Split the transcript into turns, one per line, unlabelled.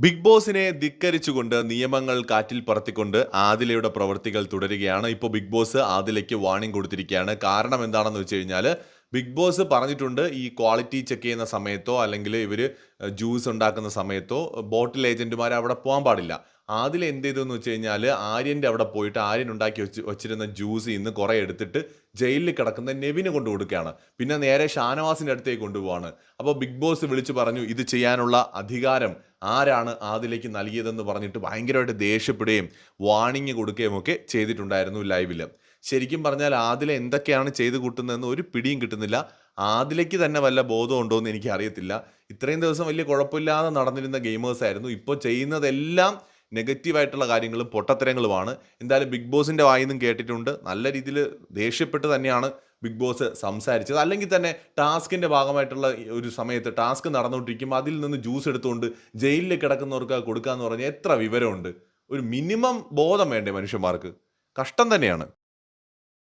Big ബോസിനെ ധിക്കരിച്ചുകൊണ്ട് നിയമങ്ങൾ കാറ്റിൽ പറത്തിക്കൊണ്ട് ആദിലയുടെ പ്രവൃത്തികൾ തുടരുകയാണ്. ഇപ്പോൾ ബിഗ് ബോസ് ആദിലയ്ക്ക് വാർണിംഗ് കൊടുത്തിരിക്കുകയാണ്. കാരണം എന്താണെന്ന് വെച്ച് കഴിഞ്ഞാൽ ബിഗ് ബോസ് പറഞ്ഞിട്ടുണ്ട് ഈ ക്വാളിറ്റി ചെക്ക് ചെയ്യുന്ന സമയത്തോ അല്ലെങ്കിൽ ഇവർ ജ്യൂസ് ഉണ്ടാക്കുന്ന സമയത്തോ ബോട്ടിൽ ഏജന്റുമാർ അവിടെ പോകാൻ പാടില്ല. ആദിൽ എന്ത് ചെയ്തെന്ന് വെച്ച് കഴിഞ്ഞാൽ ആര്യൻ്റെ അവിടെ പോയിട്ട് ആര്യൻ ഉണ്ടാക്കി വെച്ചിരുന്ന ജ്യൂസ് ഇന്ന് കുറേ എടുത്തിട്ട് ജയിലിൽ കിടക്കുന്ന നെവിന് കൊണ്ട് കൊടുക്കുകയാണ്. പിന്നെ നേരെ ഷാനവാസിൻ്റെ അടുത്തേക്ക് കൊണ്ടുപോവാണ്. അപ്പോൾ ബിഗ് ബോസ് വിളിച്ചു പറഞ്ഞു ഇത് ചെയ്യാനുള്ള അധികാരം ആരാണ് ആദിലേക്ക് നൽകിയതെന്ന് പറഞ്ഞിട്ട് ഭയങ്കരമായിട്ട് ദേഷ്യപ്പെടുകയും വാർണിംഗ് കൊടുക്കുകയും ഒക്കെ ചെയ്തിട്ടുണ്ടായിരുന്നു ലൈവിൽ. ശരിക്കും പറഞ്ഞാൽ ആദില എന്തൊക്കെയാണ് ചെയ്ത് കൂട്ടുന്നതെന്ന് ഒരു പിടിയും കിട്ടുന്നില്ല. ആദിലയ്ക്ക് തന്നെ വല്ല ബോധം ഉണ്ടോ എന്ന് എനിക്ക് അറിയത്തില്ല. ഇത്രയും ദിവസം വലിയ കുഴപ്പമില്ലാതെ നടന്നിരുന്ന ഗെയിമേഴ്സ് ആയിരുന്നു. ഇപ്പോൾ ചെയ്യുന്നതെല്ലാം നെഗറ്റീവായിട്ടുള്ള കാര്യങ്ങളും പൊട്ടത്തരങ്ങളുമാണ്. എന്തായാലും ബിഗ് ബോസിൻ്റെ വായിൽ നിന്നും കേട്ടിട്ടുണ്ട്. നല്ല രീതിയിൽ ദേഷ്യപ്പെട്ട് തന്നെയാണ് ബിഗ് ബോസ് സംസാരിച്ചത്. അല്ലെങ്കിൽ തന്നെ ടാസ്കിൻ്റെ ഭാഗമായിട്ടുള്ള ഒരു സമയത്ത് ടാസ്ക് നടന്നുകൊണ്ടിരിക്കുമ്പോൾ അതിൽ നിന്ന് ജ്യൂസ് എടുത്തുകൊണ്ട് ജയിലിൽ കിടക്കുന്നവർക്ക് കൊടുക്കുക എന്ന് പറഞ്ഞാൽ എത്ര വിവരമുണ്ട്? ഒരു മിനിമം ബോധം വേണ്ടേ മനുഷ്യന്മാർക്ക്? കഷ്ടം തന്നെയാണ്.